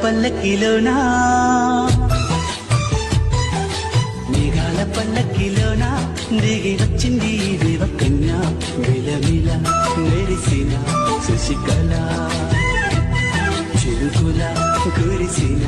పల్లకిలోనా మేఘాల పల్లకిలోనా దిగి వచ్చింది దేవకన్య మిలమిల మెరిసిన శశికళ చిరుకుల కురిసిన